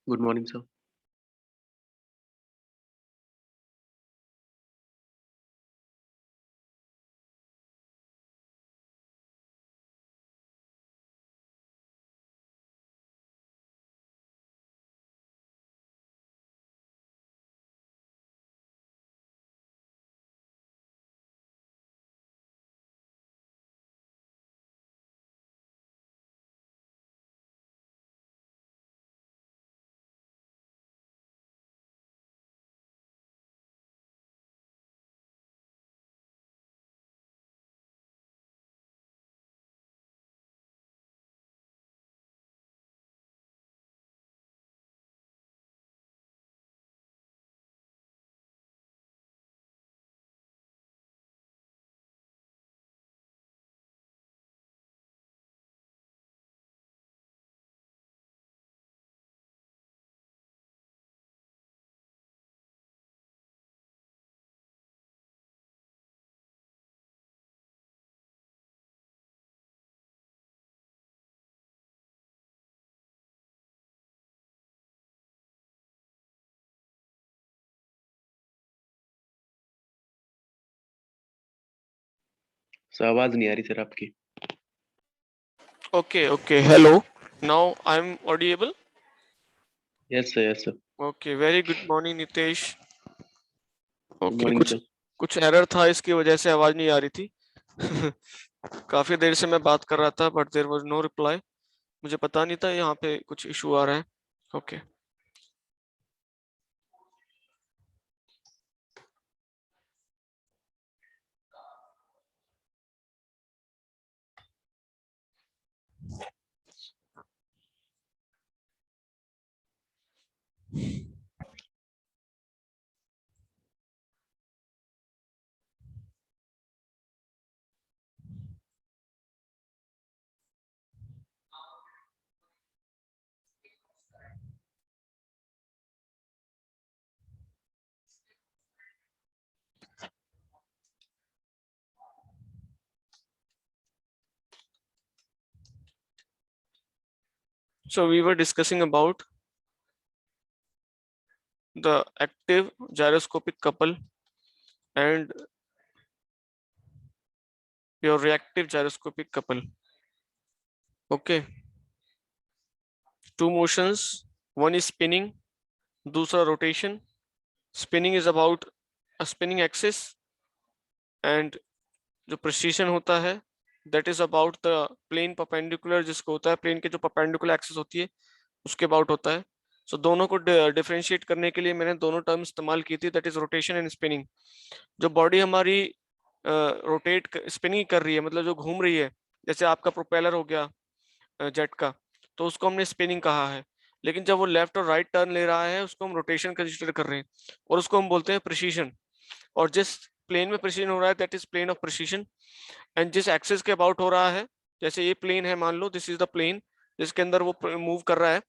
Good morning, sir. Sir आवाज नहीं आ रही सर आपकी. Okay. Hello. Now I'm audible. Yes sir, yes sir. Okay. Very good morning, Nitesh. Good Okay. morning कुछ sir. कुछ error था, इसकी वजह से आवाज नहीं आ रही थी. काफी देर से मैं बात कर रहा था, but there was no reply. मुझे पता नहीं था यहाँ पे कुछ इशू आ रहा है. Okay. So we were discussing about the active gyroscopic couple and your reactive gyroscopic couple. Okay. Two motions. One is spinning, दूसरा rotation. Spinning is about a spinning axis, and जो प्रेसिशन होता है that is about the plane perpendicular, जिसको होता है plane के जो perpendicular axis होती है उसके about होता है. So दोनों को डिफरेंशिएट करने के लिए मैंने दोनों टर्म इस्तेमाल की थी, that is rotation and spinning. जो बॉडी हमारी रोटेट स्पिनिंग कर रही है, मतलब जो घूम रही है, जैसे आपका प्रोपेलर हो गया जेट का, तो उसको हमने स्पिनिंग कहा है. लेकिन जब वो लेफ्ट और राइट टर्न ले रहा है उसको हम रोटेशन कंसीडर कर रहे हैं, और उसको हम बोलते हैं प्रिसीशन. और जिस प्लेन में प्रिसीजन हो रहा है that is plane of precession. And जिस एक्सिस के अबाउट हो रहा है, जैसे ये प्लेन है, मान लो दिस इज द प्लेन जिसके अंदर वो मूव कर रहा है,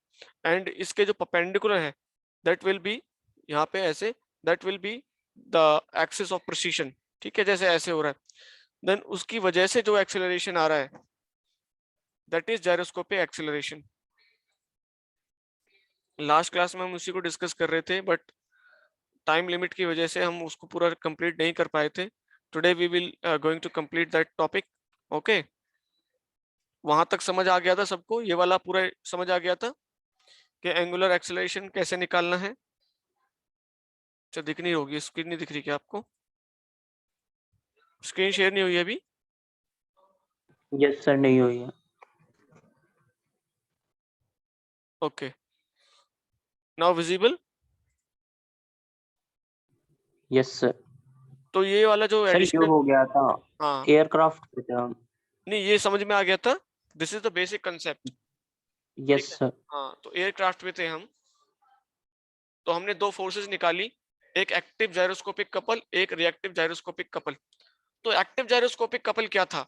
एंड इसके जो परपेंडिकुलर है दैट विल बी यहाँ पे ऐसे, that will be the axis of precision. ठीक है, जैसे ऐसे हो रहा है, देन उसकी वजह से जो एक्सेलरेशन आ रहा है that is gyroscopic acceleration. Last class में हम उसी को डिस्कस कर रहे थे, बट टाइम लिमिट की वजह से हम उसको पूरा कंप्लीट नहीं कर पाए थे. Today we will going to complete that topic. Okay, वहां तक समझ आ गया था सबको? ये वाला पूरा समझ आ गया था कि एंगुलर एक्सेलरेशन कैसे निकालना है? अच्छा, दिख नहीं होगी स्क्रीन, नहीं दिख रही क्या आपको? स्क्रीन शेयर नहीं हुई अभी? यस सर, नहीं हुई है. Okay, now visible? Yes sir. तो ये वाला जो सर जो एडिशनल, हो गया था हाँ एयरक्राफ्ट पे था. नहीं, ये समझ में आ गया था. This is the basic concept. Yes sir. हाँ, तो एयरक्राफ्ट पे थे हम, तो हमने दो फोर्सेस निकाली, एक एक्टिव जायरोस्कोपिक कपल, एक रिएक्टिव जायरोस्कोपिक कपल. तो एक्टिव जायरोस्कोपिक कपल क्या था?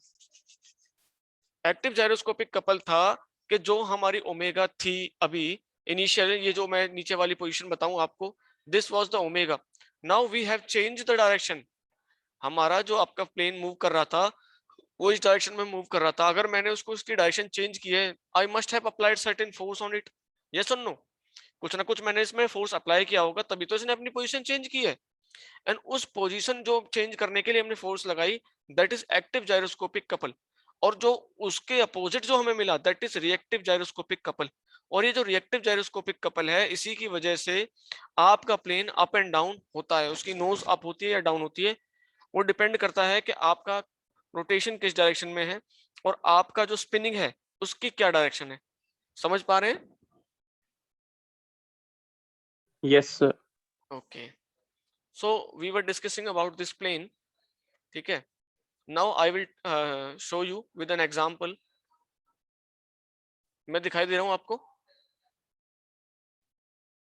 एक्टिव जायरोस्कोपिक कपल था कि जो हमारी ओमेगा थी अभी इनिशियल, ये जो मैं नीचे वाली पोजीशन बताऊं आपको, this was the omega. Now we have change the direction. हमारा जो आपका प्लेन मूव कर रहा था वो इस डायरेक्शन में मूव कर रहा था. अगर मैंने उसको उसकी डायरेक्शन चेंज की है, I must have applied certain force on it. Yes और नो? कुछ ना कुछ मैंने इसमें फोर्स अप्लाई किया होगा, तभी तो इसने अपनी पोजीशन चेंज की है। एंड उस पोजीशन जो चेंज करने के लिए हमने फोर्स लगाई, that is active gyroscopic couple. और जो उसके अपोजिट जो हमें मिला, that is reactive gyroscopic couple. और ये जो रिएक्टिव जायरोस्कोपिक कपल है, इसी की वजह से आपका प्लेन अप एंड डाउन होता है। उसकी नोज अप होती है या डाउन होती है, वो डिपेंड करता है कि आपका रोटेशन किस डायरेक्शन में है और आपका जो स्पिनिंग है उसकी क्या डायरेक्शन है। समझ पा रहे हैं? Yes, sir. Okay, so we were discussing about this plane, ठीक है। Now I will show you with an example. मैं दिखाई दे रहा हूं आपको?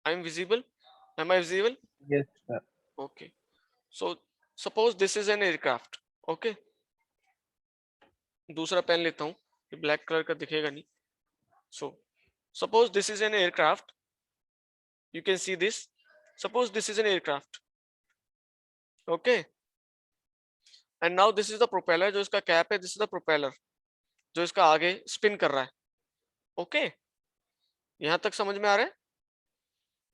I am visible? Am I visible? Yes, sir. Okay, so suppose this is an aircraft. Okay, दूसरा pen लेता हूं, ये ब्लैक कलर का दिखेगा नहीं। So suppose this is an aircraft, you can see this. Suppose this is an aircraft, okay, and now this is the propeller, जो इसका cap है, this is the propeller जो इसका आगे स्पिन कर रहा है। ओके, यहां तक समझ में आ रहा है?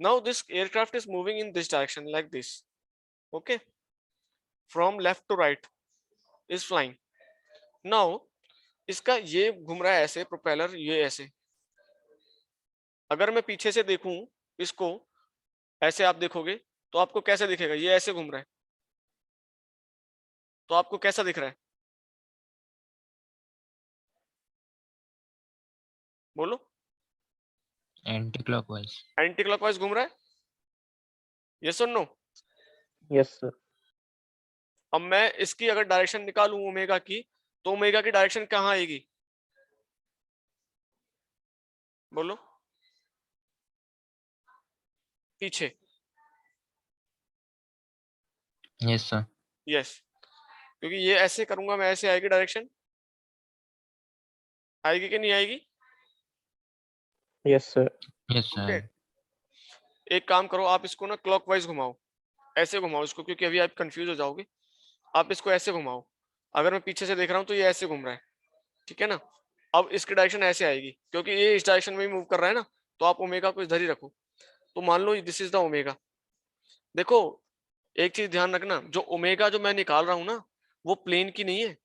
now this aircraft is moving in this direction like this, okay, from left to right is flying. now इसका ये घूम रहा है ऐसे, प्रोपेलर ये ऐसे। अगर मैं पीछे से देखूं इसको, ऐसे आप देखोगे तो आपको कैसे दिखेगा? ये ऐसे घूम रहा है, तो आपको कैसा दिख रहा है? बोलो। Anti clockwise. एंटी क्लॉकवाइज घूम रहा है, यस और नो? Yes, sir. अब मैं इसकी अगर डायरेक्शन निकालूं ओमेगा की, तो ओमेगा की डायरेक्शन कहाँ आएगी? बोलो। पीछे। Yes sir. यस, क्योंकि ये ऐसे करूंगा मैं, ऐसे आएगी डायरेक्शन, आएगी कि नहीं आएगी? Yes, sir. Yes okay, sir. एक काम करो, आप इसको ना क्लॉकवाइज घुमाओ, ऐसे घुमाओ इसको, क्योंकि अभी आप कंफ्यूज हो जाओगे। आप इसको ऐसे घुमाओ, अगर मैं पीछे से देख रहा हूँ तो ये ऐसे घूम रहा है, ठीक है ना। अब इसकी डायरेक्शन ऐसे आएगी, क्योंकि ये इस डायरेक्शन में मूव कर रहा है ना, तो आप ओमेगा को इधर ही रखो। तो मान लो दिस इज द ओमेगा। देखो एक चीज ध्यान रखना, जो ओमेगा जो मैं निकाल रहा हूँ ना, वो प्लेन की नहीं है।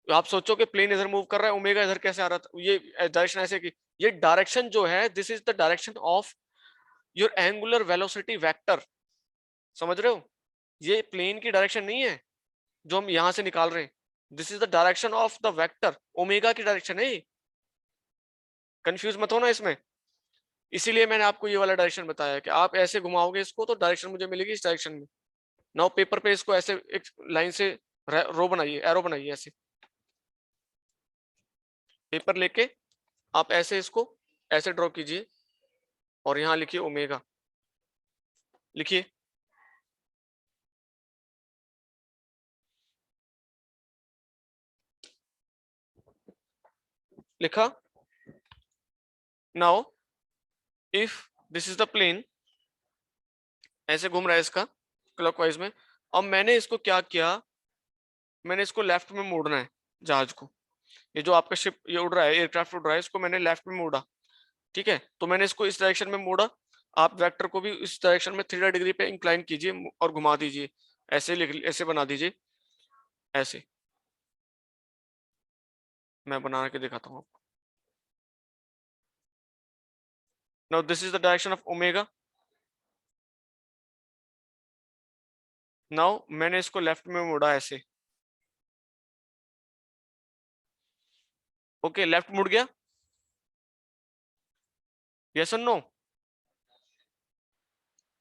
आप सोचो कि प्लेन इधर मूव कर रहा है, ओमेगा इधर कैसे आ रहा था, ये डायरेक्शन ऐसे की। ये डायरेक्शन जो है, this is the direction of your angular velocity vector. समझ रहे हो? ये प्लेन की डायरेक्शन नहीं है जो हम यहां से निकाल रहे हैं। This is the direction of the vector, omega की डायरेक्शन है। कंफ्यूज मत हो ना इसमें, इसीलिए मैंने आपको ये वाला डायरेक्शन बताया कि आप ऐसे घुमाओगे इसको तो डायरेक्शन मुझे मिलेगी इस डायरेक्शन में। नाउ पेपर पे इसको ऐसे एक लाइन से रो बनाइए, एरो बनाइए ऐसे। पेपर लेके आप ऐसे इसको ऐसे ड्रॉ कीजिए और यहां लिखिए ओमेगा, लिखिए। लिखा? Now if this is the plane, ऐसे घूम रहा है इसका क्लॉकवाइज में। अब मैंने इसको क्या किया, मैंने इसको लेफ्ट में मोड़ना है जहाज को। ये जो आपका शिप ये उड़ रहा है, एयरक्राफ्ट उड़ रहा है, इसको मैंने लेफ्ट में मोड़ा, ठीक है। तो मैंने इसको इस डायरेक्शन में मोड़ा, आप वेक्टर को भी इस डायरेक्शन में 3 डिग्री पे इंक्लाइन कीजिए और घुमा दीजिए, ऐसे लिख, ऐसे बना दीजिए, ऐसे। मैं बना के दिखाता हूँ आपको। Now this is the direction of omega. Now मैंने इसको लेफ्ट में मोड़ा ऐसे, ओके, लेफ्ट मुड़ गया, यस और no?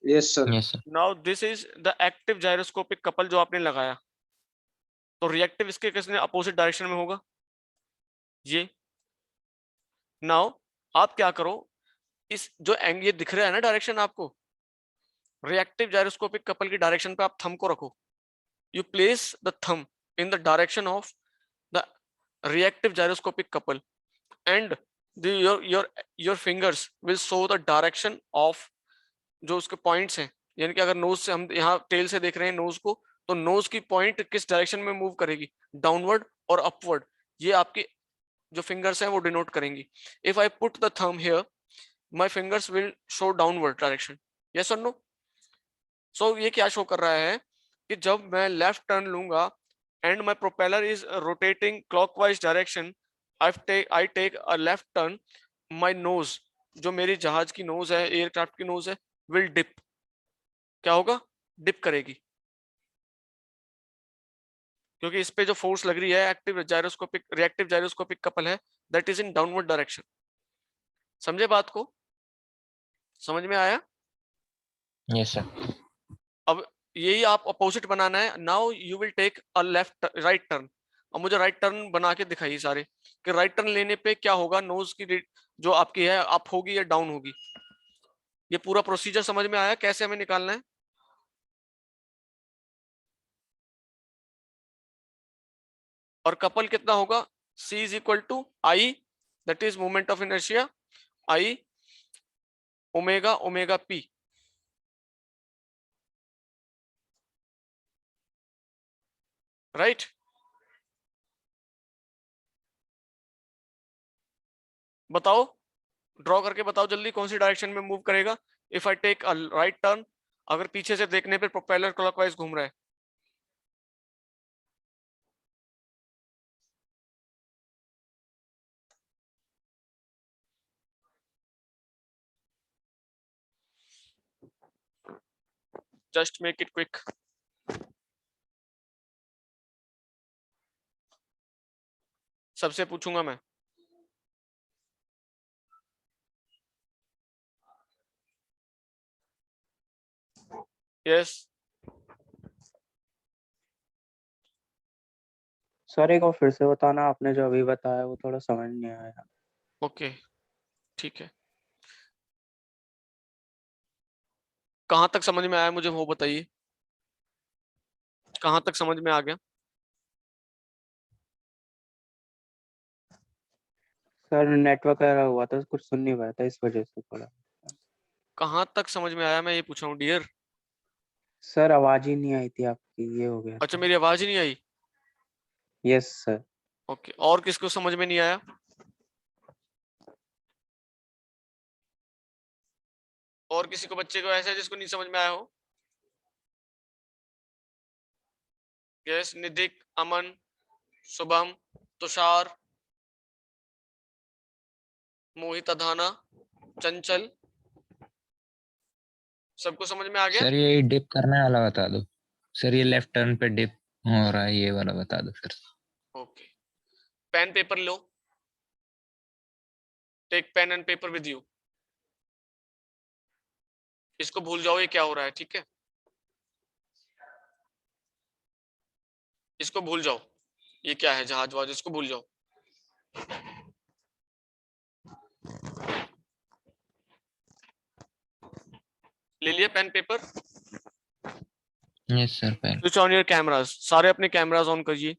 Yes, sir. Yes sir. Now this is the active gyroscopic couple जो आपने लगाया। तो रिएक्टिव इसके किसने अपोजिट डायरेक्शन में होगा, ये। नाउ आप क्या करो, इस जो एंग ये दिख रहा है ना डायरेक्शन आपको, रिएक्टिव जायरोस्कोपिक कपल की डायरेक्शन पे आप थंब को रखो। You place the thumb in the direction of the reactive gyroscopic couple and your fingers will show the direction of जो उसके पॉइंट्स हैं। यानी कि अगर नोज से हम यहाँ टेल से देख रहे हैं नोज को, तो नोज की पॉइंट किस डायरेक्शन में मूव करेगी, डाउनवर्ड और अपवर्ड, ये आपकी जो फिंगर्स हैं वो डिनोट करेंगी। If I put the thumb here my fingers will show downward direction. Yes or no? So ये क्या शो कर रहा है कि जब मैं लेफ्ट टर्न लूंगा and my propeller is rotating clockwise direction, I take a left turn, my nose, जो मेरी जहाज की नोज है, एयरक्राफ्ट की नोज है, will dip. क्या होगा? डिप करेगी, क्योंकि इस पे जो फोर्स लग रही है active gyroscopic reactive gyroscopic couple है, that is in downward direction. समझे बात को? समझ में आया? Yes, sir. अब यही आप अपोजिट बनाना है. Now you will take a left right turn. अब मुझे राइट टर्न बना के दिखाइए सारे कि राइट टर्न लेने पे क्या होगा, नोज की जो आपकी है अप होगी या डाउन होगी. ये पूरा प्रोसीजर समझ में आया कैसे हमें निकालना है? और कपल कितना होगा? C is equal to I, that is moment of inertia, I omega omega P. Right? बताओ, ड्रॉ करके बताओ जल्दी कौन सी डायरेक्शन में मूव करेगा. If I take a right turn, अगर पीछे से देखने पे प्रोपेलर क्लॉकवाइज घूम रहा है. Just make it quick. सबसे पूछूंगा मैं. यस. सर एक बार फिर से बताना, आपने जो अभी बताया वो थोड़ा समझ नहीं आया. ओके, ठीक है. कहां तक समझ में आया मुझे वो बताइए. कहां तक समझ में आ गया? सर नेटवर्क एरर हुआ था, कुछ सुन नहीं पाया था, इस वजह से थोड़ा. कहां तक समझ में आया मैं ये पूछ रहा हूँ डियर. सर आवाज ही नहीं आई थी आपकी, ये हो गया. अच्छा, मेरी आवाज ही नहीं आई. Yes sir. ओके, और किसको समझ में नहीं आया? और किसी को बच्चे को ऐसा है जिसको नहीं समझ में आया हो? यस, निधिक, अमन, शुभम, तुषार, मोहित, अधाना, चंचल, सबको समझ में आ गया? सर ये डिप करने वाला बता दो. सर ये लेफ्ट टर्न पे डिप हो रहा है, ये वाला बता दो सर. ओके, पेन पेपर लो. Take pen and paper with you. इसको भूल जाओ ये क्या हो रहा है, ठीक है? इसको भूल जाओ, ये क्या है जहाज वहाज, इसको भूल जाओ. ले लिया pen paper? Yes sir. Pen. Switch on your cameras. सारे अपने कैमराज ऑन करिए.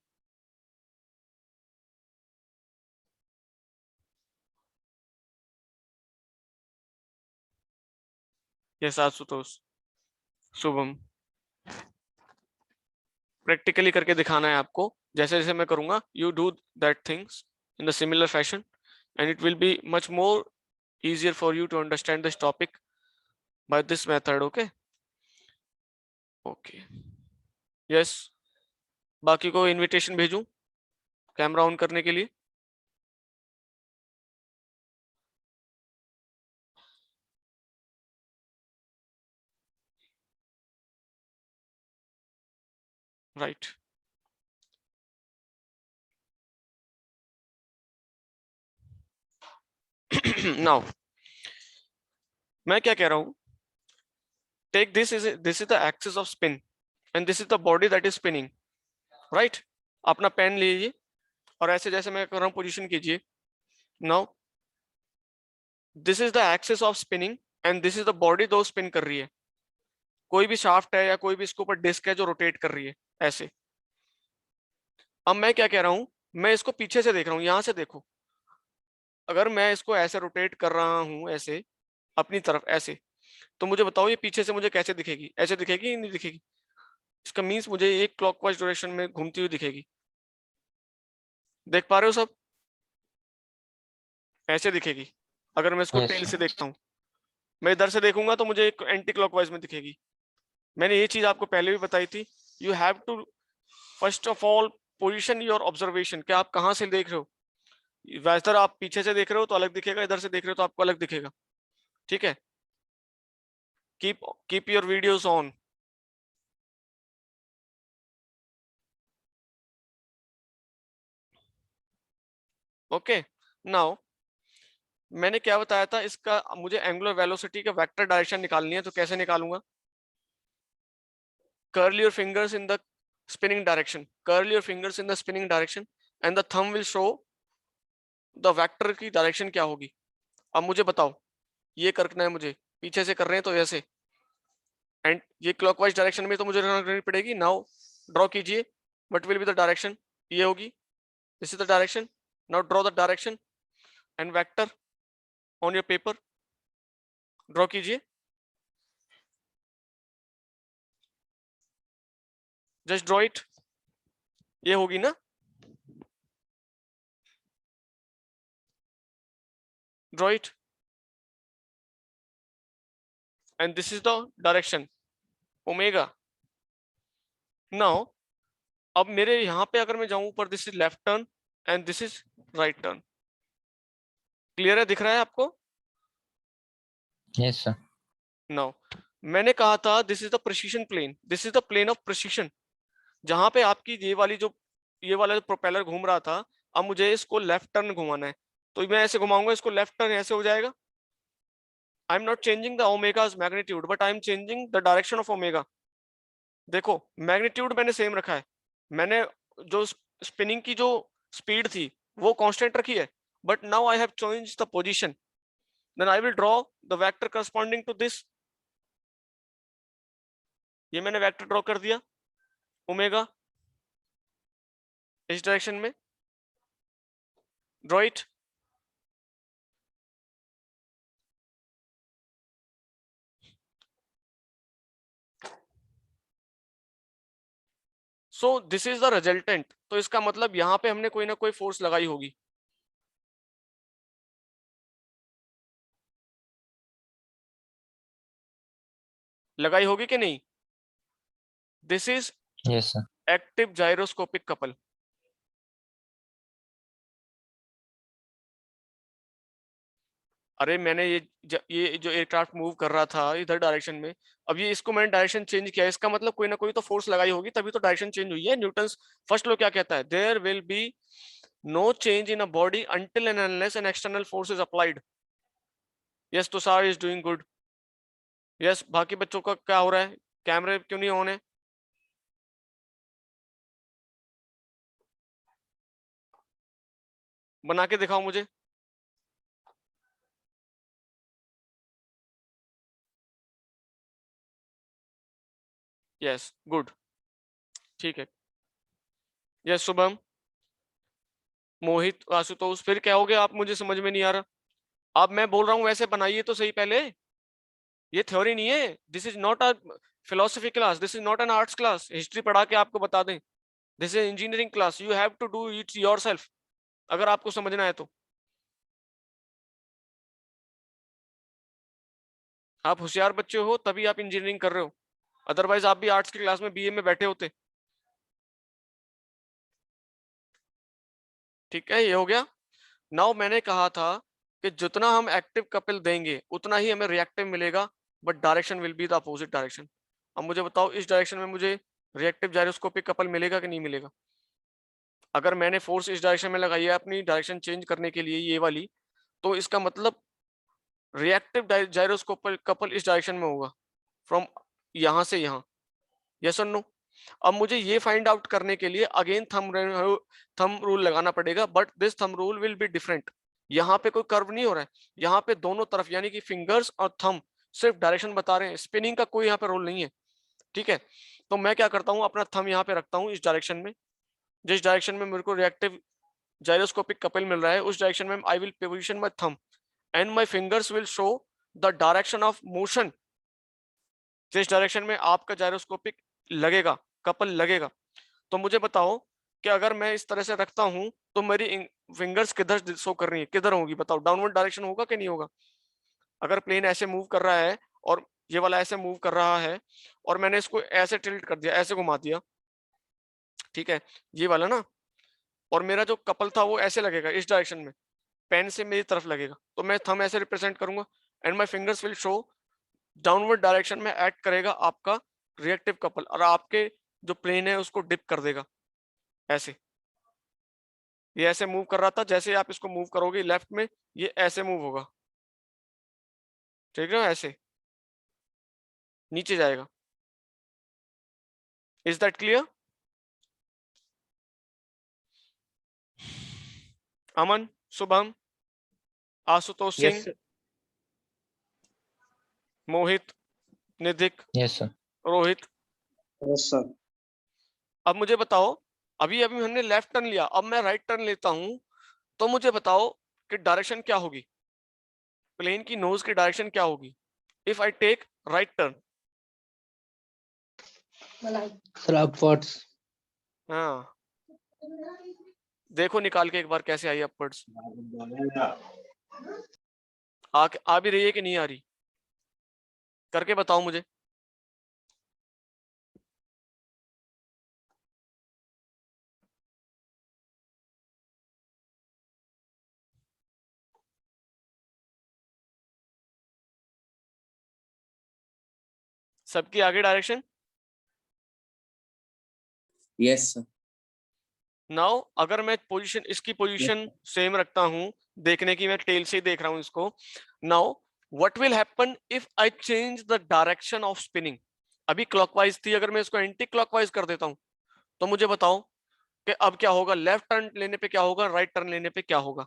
यस, आशुतोष, शुभम. प्रैक्टिकली करके दिखाना है आपको. जैसे जैसे मैं करूंगा, you do that things in the similar fashion and it will be much more easier for you to understand this topic by this method. Okay. Yes, बाकी को इनविटेशन भेजूं कैमरा ऑन करने के लिए? राइट. नाउ मैं क्या कह रहा हूं, take this is the axis of spin and this is the body that is spinning. Right? अपना पेन लीजिए और ऐसे जैसे मैं कर रहा हूं पोजीशन कीजिए. Now this is the axis of spinning and this is the body दो स्पिन कर रही है. कोई भी शाफ्ट है या कोई भी इसके ऊपर डिस्क है जो रोटेट कर रही है ऐसे. अब मैं क्या कह रहा हूं, मैं इसको पीछे से देख रहा हूं, यहां से देखो. अगर मैं इसको ऐसे रोटेट कर रहा हूं ऐसे अपनी तरफ ऐसे, तो मुझे बताओ ये पीछे से मुझे कैसे दिखेगी? ऐसे दिखेगी नहीं दिखेगी? इसका मीन्स मुझे एक क्लॉकवाइज डायरेक्शन में घूमती हुई दिखेगी. देख पा रहे हो सब? ऐसे दिखेगी. अगर मैं इसको Yes, टेल sir. से देखता हूँ, मैं इधर से देखूंगा तो मुझे एक एंटी क्लॉकवाइज में दिखेगी। मैंने ये चीज आपको पहले भी बताई थी, you have to first of all position your observation, कि आप कहाँ से देख रहे हो। वैसे आप पीछे से देख रहे हो तो अलग दिखेगा, इधर से देख रहे हो तो आपको अलग दिखेगा। ठीक है, keep your videos on. Okay, now मैंने क्या बताया था, इसका मुझे एंगुलर वेलोसिटी का वेक्टर डायरेक्शन निकालनी है, तो कैसे निकालूंगा? curl your fingers in the spinning direction, curl your fingers in the spinning direction and the thumb will show the vector की डायरेक्शन क्या होगी। अब मुझे बताओ, ये करना है मुझे, पीछे से कर रहे हैं तो ऐसे, एंड ये क्लॉकवाइज डायरेक्शन में तो मुझे करनी पड़ेगी। नाउ ड्रॉ कीजिए, what will be the direction, ये होगी, this is the direction. Now draw the direction and vector on your paper, draw कीजिए, जस्ट ड्रॉ इट, ये होगी ना, draw it, and this is the direction omega. Now अब मेरे यहाँ पे अगर मैं जाऊं ऊपर, this is left turn and this is right turn. Clear है, दिख रहा है आपको? Yes, sir. नाउ मैंने कहा था this is the precession plane, this is the plane of precession, जहां पे आपकी ये वाला जो प्रोपेलर घूम रहा था, अब मुझे इसको लेफ्ट टर्न घुमाना है, तो मैं ऐसे घुमाऊंगा इसको, लेफ्ट टर्न ऐसे हो जाएगा। I am not changing the omega's magnitude but I am changing the direction of omega. देखो मैग्नीट्यूड मैंने सेम रखा है, मैंने जो स्पिनिंग की जो स्पीड थी वो कांस्टेंट रखी है, but now I have changed the position, then I will draw the vector corresponding to this. ये मैंने वेक्टर ड्रॉ कर दिया ओमेगा इस डायरेक्शन में, draw it, so this is the resultant. तो इसका मतलब यहाँ पे हमने कोई ना कोई फोर्स लगाई होगी, लगाई होगी कि नहीं? This is Yes, sir. Active gyroscopic couple. अरे मैंने ये जो एयरक्राफ्ट मूव कर रहा था इधर डायरेक्शन में, अब ये इसको मैंने डायरेक्शन चेंज किया, इसका मतलब कोई ना कोई तो फोर्स लगाई होगी, तभी तो डायरेक्शन चेंज हुई है। न्यूटन्स फर्स्ट लॉ क्या कहता है? There will be no change in a body until and unless an external force is applied. Yes, Tushar is doing good. Yes, बाकी बच्चों का क्या हो रहा है? कैमरे क्यों नहीं ऑन है? बना के दिखाओ मुझे। यस, गुड, ठीक है। यस शुभम, मोहित, आशुतोष, फिर क्या हो गया? आप मुझे समझ में नहीं आ रहा। अब मैं बोल रहा हूँ वैसे बनाइए तो सही पहले, ये थ्योरी नहीं है, this is not a philosophy class, this is not an arts class, history पढ़ा के आपको बता दें, this is engineering class, you have to do it yourself अगर आपको समझना है तो। आप होशियार बच्चे हो तभी आप इंजीनियरिंग कर रहे हो, अदरवाइज आप भी आर्ट्स की क्लास में बीए में बैठे होते। ठीक है, ये हो गया। नाउ मैंने कहा था कि जितना हम एक्टिव कपल देंगे उतना ही हमें रिएक्टिव मिलेगा, but direction will be the opposite direction. अब मुझे बताओ इस डायरेक्शन में मुझे रिएक्टिव जाइरोस्कोपिक कपल मिलेगा कि नहीं मिलेगा? अगर मैंने फोर्स इस डायरेक्शन में लगाई है अपनी डायरेक्शन चेंज करने के लिए, ये वाली, तो इसका मतलब रिएक्टिव जाइरोस्कोपिक कपल इस डायरेक्शन में होगा, फ्रॉम यहां से यहां। यस और नो? अब मुझे ये फाइंड आउट करने के लिए अगेन थंब रूल लगाना पड़ेगा, but this thumb rule will be different. यहाँ पे कोई कर्व नहीं हो रहा है, यहाँ पे दोनों तरफ यानी कि फिंगर्स और थंब सिर्फ डायरेक्शन बता रहे हैं, स्पिनिंग का कोई यहाँ पे रोल नहीं है। ठीक है, तो मैं क्या करता हूँ, अपना थंब यहाँ पे रखता हूँ इस डायरेक्शन में, जिस डायरेक्शन में मेरे को रिएक्टिव जाइरोस्कोपिक कपल मिल रहा है उस डायरेक्शन में I will position my thumb and my fingers will show the direction of motion, जिस डायरेक्शन में आपका जाइरोस्कोपिक लगेगा, कपल लगेगा। तो मुझे बताओ कि अगर मैं इस तरह से रखता हूं तो तो मेरी फिंगर्स किधर शो कर रही है, किधर होगी बताओ, डाउनवर्ड डायरेक्शन होगा कि नहीं होगा? अगर प्लेन ऐसे मूव कर रहा है और ये वाला ऐसे मूव कर रहा है और मैंने इसको ऐसे टिल्ट कर दिया, ऐसे घुमा दिया, ठीक है, ये वाला ना, और मेरा जो कपल था वो ऐसे लगेगा इस डायरेक्शन में, पेन से मेरी तरफ लगेगा, तो मैं थंब ऐसे रिप्रेजेंट करूंगा and my fingers will show downward direction में एक्ट करेगा आपका रिएक्टिव कपल, और आपके जो प्लेन है उसको डिप कर देगा ऐसे। ये ऐसे मूव कर रहा था, जैसे आप इसको मूव करोगे लेफ्ट में, ये ऐसे मूव होगा, ठीक है, ऐसे नीचे जाएगा। Is that clear? Aman, Shubham, Ashutosh yes Singh, sir. Mohit, Nidhik, yes sir. Rohit, yes sir. अब मुझे बताओ, अभी अभी हमने लेफ्ट टर्न लिया, अब मैं राइट टर्न लेता हूं, तो मुझे बताओ कि डायरेक्शन क्या होगी, प्लेन की नोज की डायरेक्शन क्या होगी if I take right turn? Sir upwards. हाँ, देखो निकाल के एक बार कैसे आई अपवर्ड्स, आ भी रही है कि नहीं आ रही, करके बताओ मुझे। सबकी आगे डायरेक्शन। Yes sir. नाउ अगर मैं पोजीशन, इसकी पोजीशन सेम रखता हूं, देखने की मैं टेल से ही देख रहा हूं इसको। Now what will happen if I change the direction of spinning? अभी क्लॉकवाइज थी, अगर मैं इसको एंटी क्लॉकवाइज कर देता हूं, तो मुझे बताओ कि अब क्या होगा, लेफ्ट टर्न लेने पे क्या होगा, राइट टर्न लेने पे क्या होगा?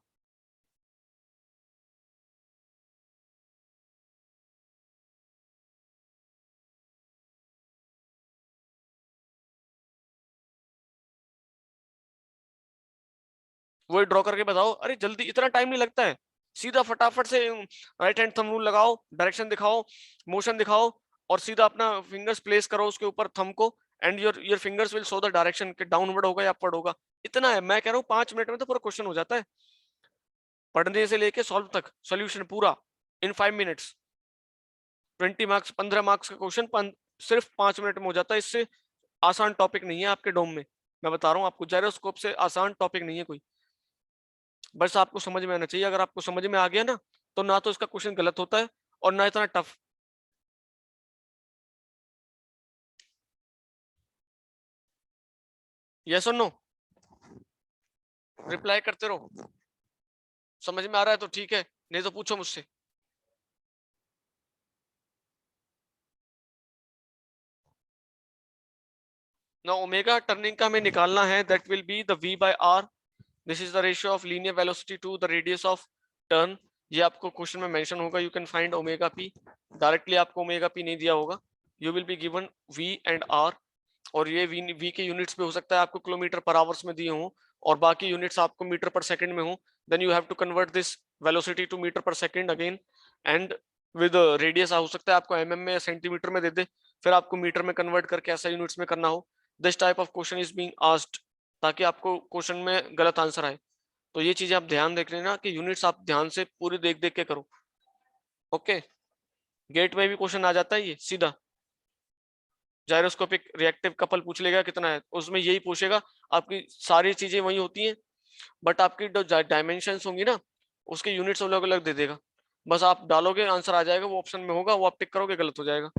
वही ड्रॉ करके बताओ, अरे जल्दी, इतना टाइम नहीं लगता है, सीधा फटाफट से राइट हैंड थंब रूल लगाओ, डायरेक्शन दिखाओ, मोशन दिखाओ, और सीधा अपना फिंगर्स प्लेस करो उसके ऊपर थंब को, and your fingers will show the direction कि डाउनवर्ड होगा या अपवर्ड होगा। इतना है, मैं कह रहा हूँ 5 मिनट में तो पूरा क्वेश्चन हो जाता है, पढ़ने से लेके सॉल्व तक सोल्यूशन पूरा इन 5 मिनट्स। 20 मार्क्स, 15 मार्क्स का क्वेश्चन सिर्फ 5 मिनट में हो जाता है। इससे आसान टॉपिक नहीं है आपके डोम में, मैं बता रहा हूँ आपको, जायरोस्कोप से आसान टॉपिक नहीं है कोई, बस आपको समझ में आना चाहिए। अगर आपको समझ में आ गया ना, तो ना तो इसका क्वेश्चन गलत होता है और ना इतना टफ। यस और नो? रिप्लाई करते रहो, समझ में आ रहा है तो ठीक है, नहीं तो पूछो मुझसे। ना ओमेगा टर्निंग का हमें निकालना है, that will be the v by r, this is the ratio of linear velocity to the radius of turn. ये आपको क्वेश्चन में मेंशन होगा, you can find omega p, directly आपको ओमेगा p नहीं दिया होगा, you will be given v and r, और ये v के यूनिट्स पे हो सकता है आपको किलोमीटर पर आवर्स में दिए हों और बाकी यूनिट्स आपको मीटर पर सेकंड में हो, then you have to convert this velocity to metre per second again, and with radius हो सकता है आपको mm में या सेंटीमीटर में दे दे, फिर आपको मीटर में कन्वर्ट करके ऐसा यूनिट्स में करना हो। This type of question is being asked, ताकि आपको क्वेश्चन में गलत आंसर आए। तो ये चीजें आप ध्यान देख लेना कि यूनिट्स आप ध्यान से पूरी देख देख के करो। ओके, गेट में भी क्वेश्चन आ जाता है ये सीधा, जायरोस्कोपिक रिएक्टिव कपल पूछ लेगा कितना है, उसमें यही पूछेगा, आपकी सारी चीजें वही होती हैं, बट आपकी जो डायमेंशंस होंगी ना, उसके यूनिट्स अलग अलग दे देगा, बस आप डालोगे आंसर आ जाएगा, वो ऑप्शन में होगा, वो आप टिक करोगे गलत हो जाएगा,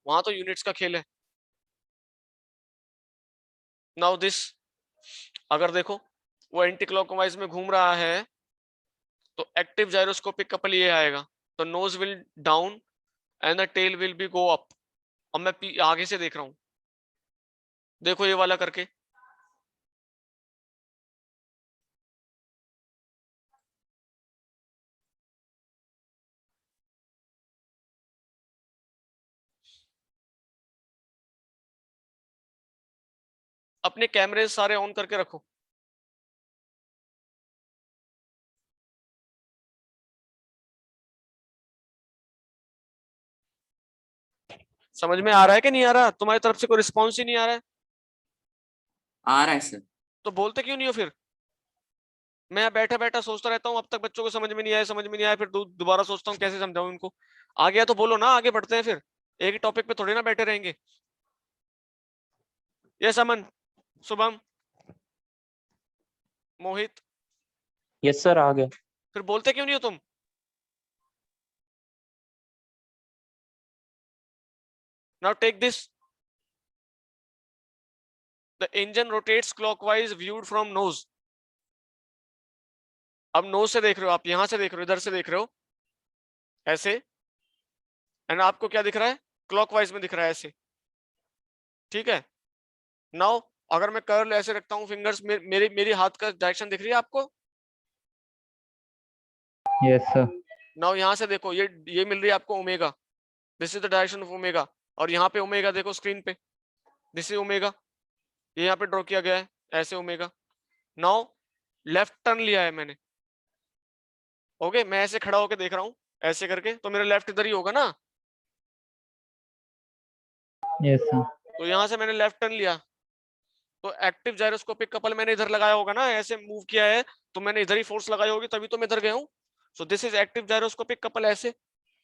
वहां तो यूनिट्स का खेल है। नाउ दिस, अगर देखो वो एंटी क्लॉकवाइज में घूम रहा है, तो एक्टिव जायरोस्कोपिक कपल ये आएगा, तो nose will down and the tail will be go up. अब मैं आगे से देख रहा हूं, देखो ये वाला करके, अपने कैमरे सारे ऑन करके रखो। समझ में आ रहा है कि नहीं आ रहा? तुम्हारी तरफ से कोई रिस्पॉन्स ही नहीं आ रहा है। आ रहा है सर। तो बोलते क्यों नहीं हो फिर? मैं बैठा बैठा सोचता रहता हूँ, अब तक बच्चों को समझ में नहीं आया, समझ में नहीं आया, फिर दोबारा सोचता हूँ कैसे समझाऊं इनको। आ गया तो बोलो ना, आगे बढ़ते हैं फिर, एक ही टॉपिक पे थोड़ी ना बैठे रहेंगे। Yes Aman, Shubham, Mohit, yes sir, आ गया। फिर बोलते क्यों नहीं हो तुम? Now take this, the engine rotates clockwise viewed from nose. अब नोज से देख रहे हो आप, यहां से देख रहे हो, इधर से देख रहे हो ऐसे, एंड आपको क्या दिख रहा है? क्लॉकवाइज में दिख रहा है ऐसे, ठीक है। नाउ अगर मैं कर्ल ऐसे रखता हूँ फिंगर्स, मेरी मेरी हाथ का डायरेक्शन दिख रही है आपको? Yes sir. नाउ यहाँ से देखो, ये मिल रही है आपको omega, this is the direction of omega, और यहाँ पे ओमेगा देखो स्क्रीन पे, दिस इज ओमेगा, ये यहाँ पे ड्रॉ किया गया है ऐसे ओमेगा। नाउ लेफ्ट टर्न लिया है मैंने, ओके, मैं ऐसे खड़ा होकर देख रहा हूँ ऐसे करके, तो मेरा लेफ्ट इधर ही होगा ना। Yes sir. तो यहाँ से मैंने लेफ्ट टर्न लिया, तो एक्टिव जायरोस्कोपिक कपल मैंने इधर लगाया होगा ना, ऐसे मूव किया है तो मैंने इधर ही फोर्स लगाई होगी, तभी तो मैं इधर गया हूँ। So this is active gyroscopic couple ऐसे,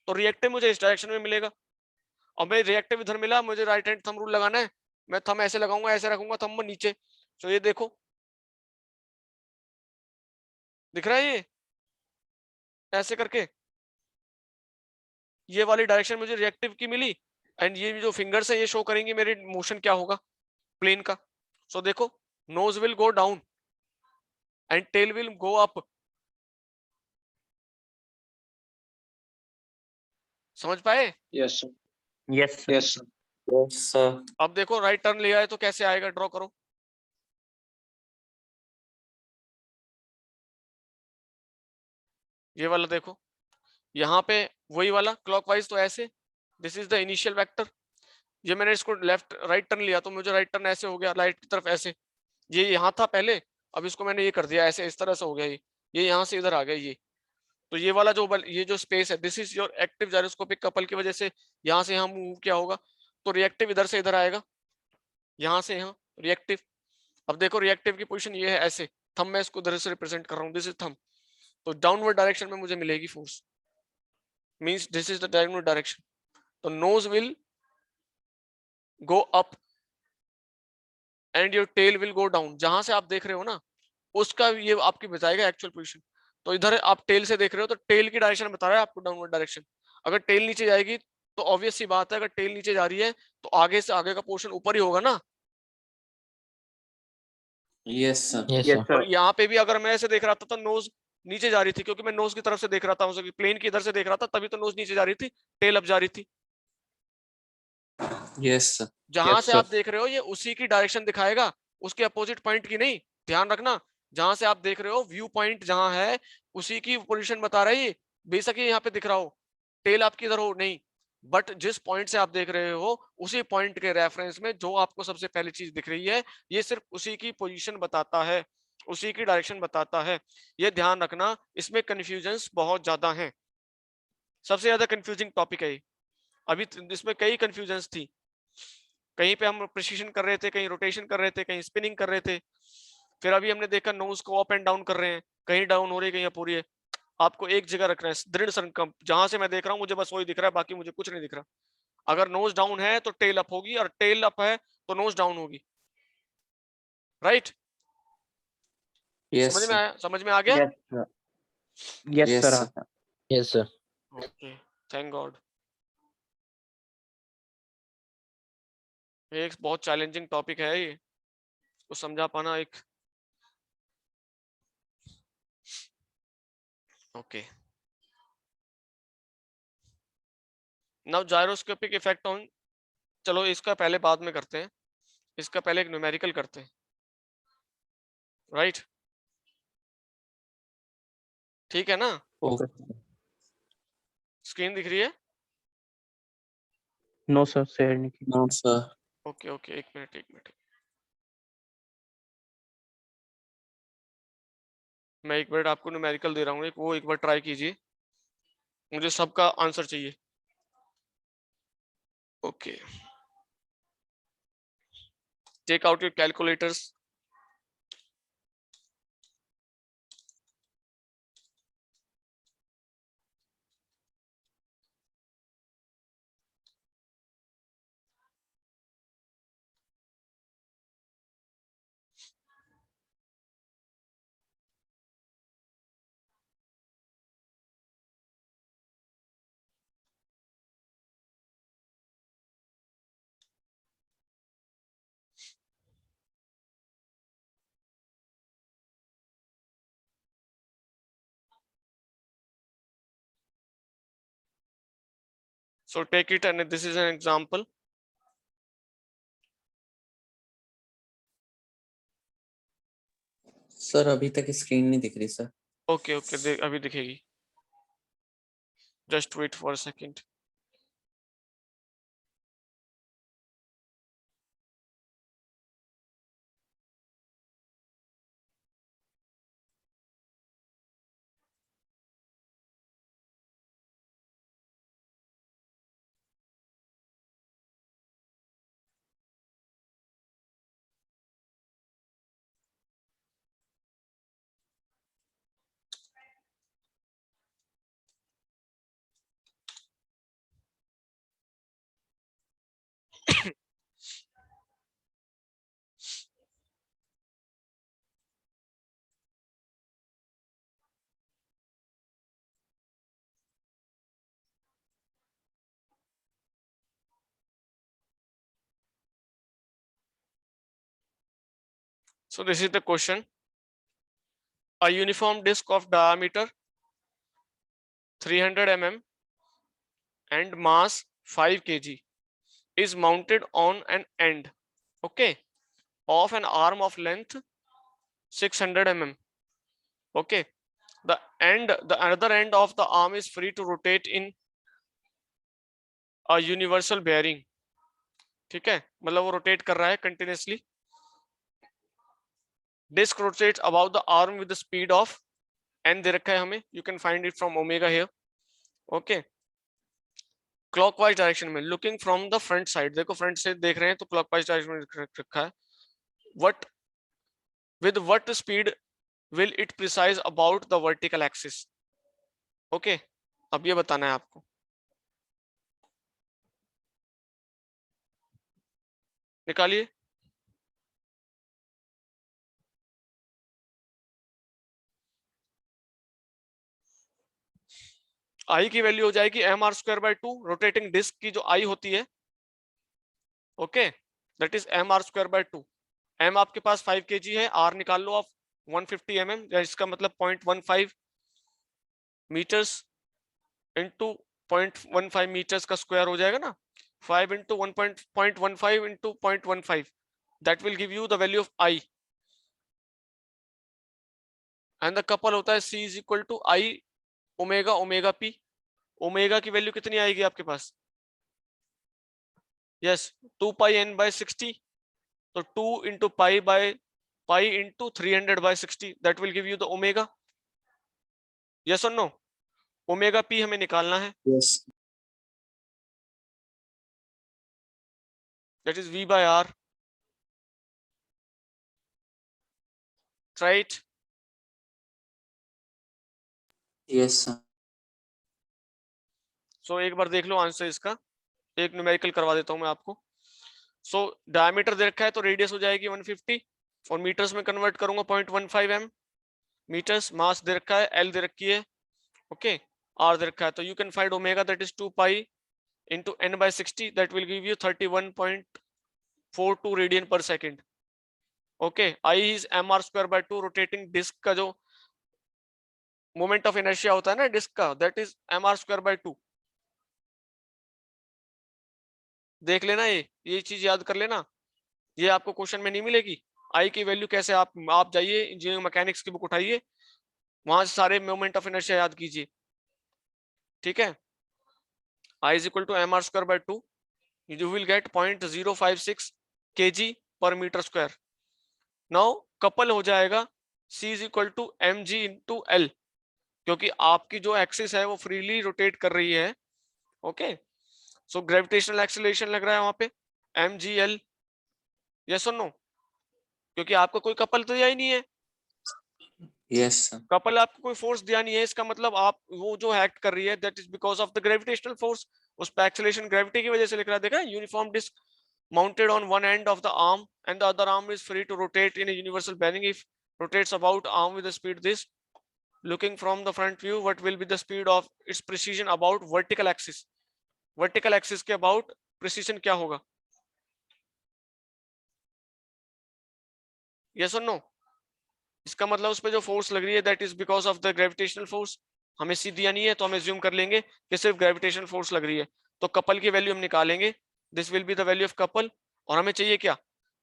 तो रिएक्टिव मुझे इस डायरेक्शन में मिलेगा। और मैं रिएक्टिव इधर मिला, मुझे राइट हैंड थंब रूल लगाना है, मैं थंब ऐसे लगाऊंगा, ऐसे रखूंगा थंब नीचे। सो ये देखो दिख रहा है ये ऐसे करके, ये वाली डायरेक्शन मुझे रिएक्टिव की मिली, एंड ये जो फिंगर्स है ये शो करेंगे मेरे मोशन क्या होगा प्लेन का। सो देखो, nose will go down and tail will go up. समझ पाए? Yes, sir. Yes sir. Yes, sir. Yes sir. अब देखो राइट टर्न लिया है तो कैसे आएगा, ड्रॉ करो। ये वाला देखो, यहाँ पे वही वाला क्लॉकवाइज, तो ऐसे, this is the initial vector. ये मैंने इसको लेफ्ट राइट टर्न लिया तो मुझे राइट टर्न ऐसे हो गया, राइट की तरफ ऐसे, ये यहाँ था पहले, अब इसको मैंने ये कर दिया ऐसे, इस तरह से हो गया ये यहाँ से इधर आ गया ये। तो ये वाला जो ये जो स्पेस है, this is your active gyroscopic couple की वजह से यहाँ से यहाँ मूव किया होगा, तो रिएक्टिव इधर से इधर आएगा, यहाँ से यहाँ रिएक्टिव। अब देखो रिएक्टिव की पोजीशन ये है ऐसे, थंब मैं इसको इधर से रिप्रेजेंट कर रहा हूँ, दिस इज थंब, तो डाउनवर्ड डायरेक्शन में मुझे मिलेगी force, means this is the diagonal direction, तो nose will go up and your tail will go down. जहां से आप देख रहे हो ना उसका ये आपकी बताएगा एक्चुअल पोजीशन। तो इधर आप टेल से देख रहे हो तो टेल की डायरेक्शन बता रहा है आपको डाउनवर्ड डायरेक्शन। अगर टेल नीचे जाएगी तो ऑब्वियस सी बात है, अगर टेल नीचे जा रही है तो आगे से आगे का पोर्शन ऊपर ही होगा ना। Yes, sir. Yes yes sir. Sir. और यहाँ पे भी अगर मैं ऐसे देख रहा था तो नोज नीचे जा रही थी, क्योंकि मैं नोज की तरफ से देख रहा था, उसे प्लेन की इधर से देख रहा था, तभी तो नोज नीचे जा रही थी, टेल अप जा रही थी। Yes, sir. जहां Yes, से sir. आप देख रहे हो ये उसी की डायरेक्शन दिखाएगा, उसके अपोजिट पॉइंट की नहीं, ध्यान रखना। जहां से आप देख रहे हो व्यू पॉइंट जहां है उसी की पोजीशन बता रहा है ये, बेशक ये यहाँ पे दिख रहा हो, टेल आपकी इधर हो नहीं, बट जिस पॉइंट से आप देख रहे हो उसी पॉइंट के रेफरेंस में जो आपको सबसे पहली चीज दिख रही है, ये सिर्फ उसी की पोजीशन बताता है, उसी की डायरेक्शन बताता है। ये ध्यान रखना, इसमें कंफ्यूजन्स बहुत ज्यादा हैं, सबसे ज्यादा कंफ्यूजिंग टॉपिक है ये। अभी इसमें कई कंफ्यूजन्स थी, कहीं पे हम प्रिसिशन कर रहे थे, कहीं रोटेशन कर रहे थे, कहीं स्पिनिंग कर रहे थे, फिर अभी हमने देखा नोज को अप एंड डाउन कर रहे हैं, कहीं डाउन हो रही है कहीं अप हो रही है। आपको एक जगह रखना है, दृढ़ संकल्प, जहां से मैं देख रहा हूँ मुझे बस वही दिख रहा है, बाकी मुझे कुछ नहीं दिख रहा। अगर नोज डाउन है तो टेल अप होगी, और टेल अप है तो नोज डाउन होगी, राइट? Yes, समझ में sir. आया, समझ में आ गया? Yes sir. Yes Yes, sir, sir. आता। Yes sir. Okay, thank God. एक बहुत चैलेंजिंग टॉपिक है ये, उसको समझा पाना एक, okay. Now gyroscopic effect on, चलो इसका पहले बाद में करते हैं, इसका पहले एक न्यूमेरिकल करते हैं, राइट? ठीक है ना? ओके। स्क्रीन दिख रही है? नो सर, शेयर नहीं की। No, sir. ओके ओके, एक मिनट एक मिनट, मैं एक मिनट आपको न्यूमेरिकल दे रहा हूँ, एक वो एक बार ट्राई कीजिए, मुझे सबका आंसर चाहिए। Okay, take out your calculators, So take it and this is an example. Sir अभी तक स्क्रीन नहीं दिख रही सर. Okay, okay, अभी दिखेगी. Just wait for a second. So this is the question. A uniform disc of diameter 300 mm and mass 5 kg is mounted on an end, okay, of an arm of length 600 mm. Okay, the other end of the arm is free to rotate in a universal bearing. ठीक है, मतलब वो rotate कर रहा है continuously. Disc rotates about the arm with the speed of n दे रखा है हमें. You can find it from omega here. Okay. Clockwise direction में, looking from the front side. देखो front से देख रहे हैं तो clockwise direction में रखा है. With what speed will it precise about the vertical axis? Okay. अब ये बताना है आपको. निकालिए. आई की वैल्यू हो जाएगी mr²/2. रोटेटिंग डिस्क की जो आई होती है, okay, that is mr²/2. m आपके पास 5 kg है, r निकाल लो आप 150 mm, या इसका मतलब 0.15 मीटर्स इंटू 0.15 मीटर्स का स्क्वायर हो जाएगा ना. 5 into 1.15 into 0.15, that will give you the value of I. And the couple होता है c = I omega omega p. Omega की वैल्यू कितनी आएगी आपके पास? Yes, 2πn/60. तो 2 into pi into 300/60, that will give you the omega. Yes or no? Omega p हमें निकालना है. Yes. That is v/r. Try it. Yes sir. So एक बार देख लो आंसर इसका. एक न्यूमेरिकल करवा देता हूं मैं आपको. सो डायमीटर दे रखा है तो रेडियस हो जाएगी 150 और मीटर्स में कन्वर्ट करूंगा 0.15 m मीटर्स. मास दे रखा है, एल दे रखी है, ओके, आर दे रखा है. तो you can find omega, that is 2π into n/60, that will give you 31.42 radian per second. Okay, I is mr²/2. Rotating disc का जो मोमेंट ऑफ इनर्शिया होता है ना डिस्क का, दैट इज mr²/2. देख लेना, ये चीज याद कर लेना. ये आपको क्वेश्चन में नहीं मिलेगी. आई की वैल्यू कैसे, आप जाइए इंजीनियरिंग मैकेनिक्स की बुक उठाइए, वहां से सारे मोमेंट ऑफ इनर्शिया याद कीजिए. ठीक है, I is equal to mr²/2. You will get 0.056 kg per meter square. Now couple हो जाएगा C is equal to mg into L, क्योंकि आपकी जो एक्सिस है वो फ्रीली रोटेट कर रही है. ओके, सो ग्रेविटेशनल एक्सीलरेशन लग रहा है वहां पे mgl. यस और नो? क्योंकि आपको कोई कपल तो दिया ही नहीं है. Yes sir. कपल आपको कोई फोर्स दिया नहीं है, इसका मतलब आप वो जो एक्ट कर रही है that is because of the gravitational force. उस पे एक्सीलरेशन ग्रेविटी की वजह से लिख रहा है. देखा, uniform disc mounted on one end of the arm and the other arm is free to rotate in a universal bearing if rotates about arm with the speed this. Looking from the front view, what will be the speed of its precision about vertical axis? Vertical axis के about precision क्या होगा? Yes or no? इसका मतलब उस पे जो force लग रही है that is because of the gravitational force. हमें सी दिया नहीं है तो हम एज्यूम कर लेंगे कि सिर्फ ग्रेविटेशनल फोर्स लग रही है. तो कपल की वैल्यू हम निकालेंगे, this will be the value of couple, और हमें चाहिए क्या,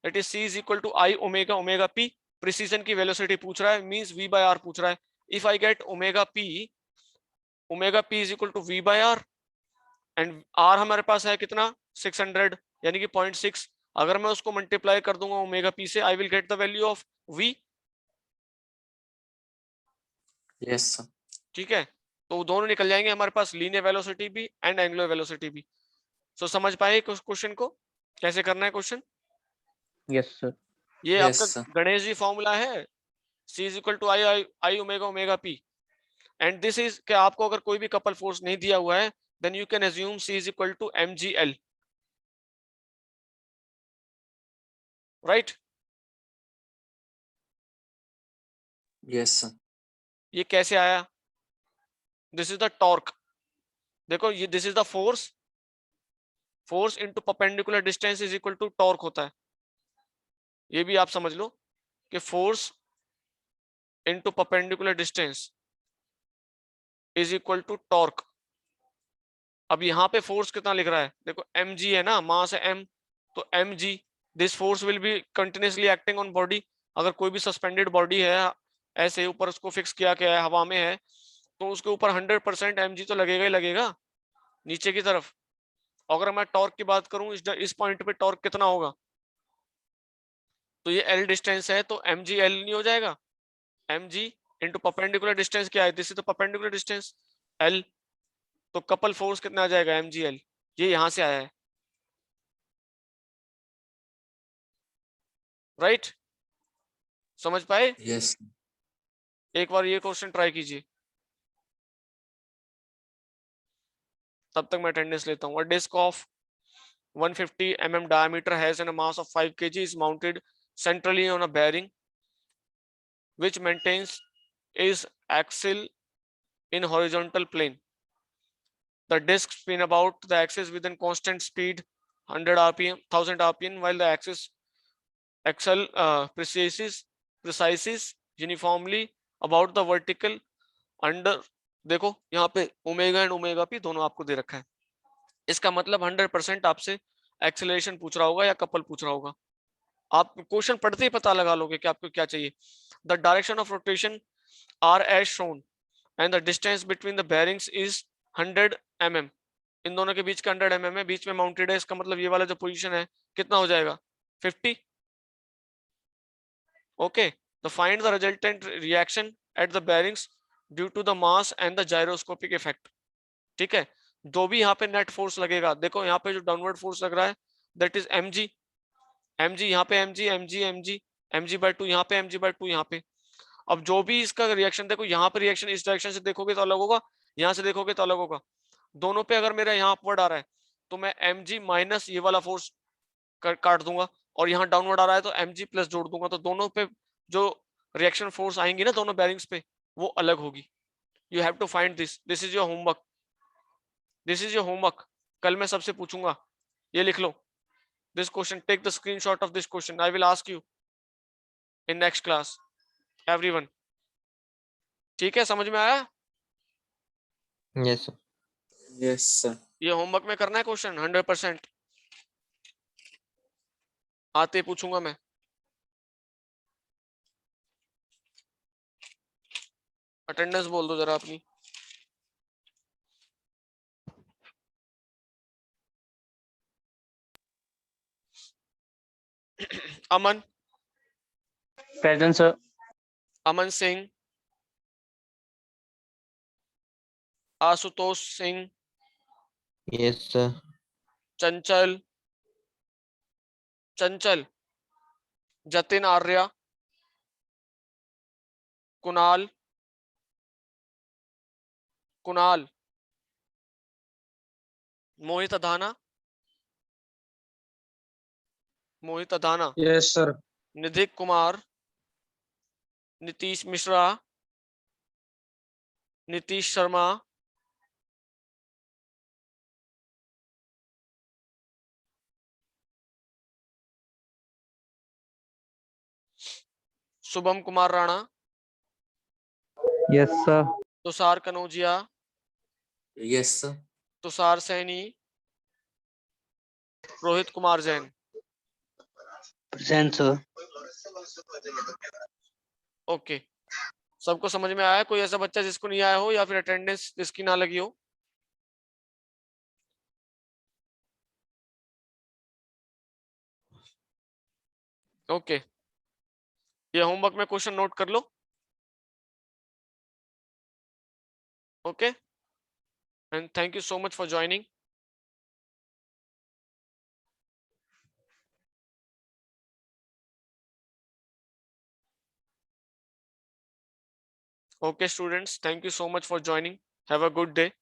that is C is equal to I omega omega P, precession की वेलोसिटी पूछ रहा है, मींस वी बाय आर पूछ रहा है। If I get omega P is equal to V by R, and R हमारे पास है कितना 600 यानी कि 0.6, अगर मैं उसको मल्टीप्लाई कर दूंगा ओमेगा पी से, I will get the value of V. Yes sir. ठीक है, तो दोनों निकल जाएंगे हमारे पास, लीनियर वेलोसिटी भी एंड एंगुलर वेलोसिटी भी। सो समझ पाए क्वेश्चन को कैसे करना है क्वेश्चन? Yes sir. ये Yes, आपका sir. गणेश जी फॉर्मूला है, C is equal to I I omega omega P, and this is कि आपको अगर कोई भी कपल फोर्स नहीं दिया हुआ है, then you can assume C is equal to mgl, right? Yes sir. ये कैसे आया? दिस इज द टॉर्क, देखो ये this is the force, force into perpendicular distance is equal to torque होता है। ये भी आप समझ लो कि force into perpendicular distance is equal to torque. अब यहाँ पे फोर्स कितना लिख रहा है, देखो mg है ना, मास है m, तो mg, this force will be continuously acting on body. अगर कोई भी सस्पेंडेड बॉडी है, ऐसे ऊपर उसको फिक्स किया गया है, हवा में है, तो उसके ऊपर 100% mg तो लगेगा ही लगेगा नीचे की तरफ। अगर मैं टॉर्क की बात करूं, इस पॉइंट पे टॉर्क कितना होगा, तो ये l डिस्टेंस है, तो mg l नहीं हो जाएगा, mg इंटू परपेंडिकुलर डिस्टेंस क्या है, this is the perpendicular distance l, तो कपल फोर्स कितना आ जाएगा mgl, ये यहां से आया है, राइट? समझ पाए? यस। एक बार ये क्वेश्चन ट्राई कीजिए, तब तक मैं अटेंडेंस लेता हूँ। अ disc of 150 mm diameter has a mass of 5 kg is mounted centrally on a bearing which maintains its axle in horizontal plane. The disc spin about the axis within constant speed 100 rpm 1000 rpm while the axle precises uniformly about the vertical under, देखो यहाँ पे omega and omega P दोनों आपको दे रखा है, इसका मतलब 100% आपसे एक्सेलरेशन पूछ रहा होगा या कपल पूछ रहा होगा। आप क्वेश्चन पढ़ते ही पता लगा लोगे कि आपको क्या चाहिए। The direction of rotation are as shown and the distance between the bearings is 100 mm, इन दोनों के बीच का 100 mm है, बीच में माउंटेड है, इसका मतलब ये वाला जो पोजीशन है कितना हो जाएगा 50। ओके, तो find the resultant reaction at the bearings due to the mass and the gyroscopic effect. ठीक है, जो भी यहाँ पे नेट फोर्स लगेगा, देखो यहाँ पे जो डाउनवर्ड फोर्स लग रहा है दैट इज mg, mg यहाँ पे mg mg mg mg/2 यहाँ पे mg/2 यहाँ पे। अब जो भी इसका रिएक्शन, देखो यहाँ पे रिएक्शन इस डायरेक्शन से देखोगे तो अलग होगा, यहाँ से देखोगे तो अलग होगा, दोनों पे अगर मेरा यहाँ अपवर्ड आ रहा है तो मैं mg माइनस ये वाला फोर्स काट दूंगा, और यहाँ डाउनवर्ड आ रहा है तो mg प्लस जोड़ दूंगा, तो दोनों पे जो रिएक्शन फोर्स आएंगी ना दोनों बेरिंग्स पे, वो अलग होगी। You have to find this, this is your homework, this is your homework, कल मैं सबसे पूछूंगा, ये लिख लो this question, take the screenshot of this question, I will ask you in next class everyone। ठीक है, समझ में आया? Yes sir. Yes sir. ये होमवर्क में करना है क्वेश्चन 100%, आते पूछूंगा मैं। अटेंडेंस बोल दो जरा अपनी। Aman, present sir. Aman Singh, Ashutosh Singh, yes sir. Chanchal, Chanchal, Jatin Arya, Kunal, Kunal, Mohit Adhana, Mohit Adhana, yes sir. Nidhik Kumar, Nitish Mishra, Nitish Sharma, Shubham Kumar Rana, yes sir. Tushar Kanaujia, yes sir. Tushar Saini, Rohit Kumar Jain. Present sir. Okay, सबको समझ में आया? कोई ऐसा बच्चा जिसको नहीं आया हो या फिर अटेंडेंस जिसकी ना लगी हो? ओके, ये होमवर्क में क्वेश्चन नोट कर लो। Okay, and thank you so much for joining. Okay, students, thank you so much for joining. Have a good day.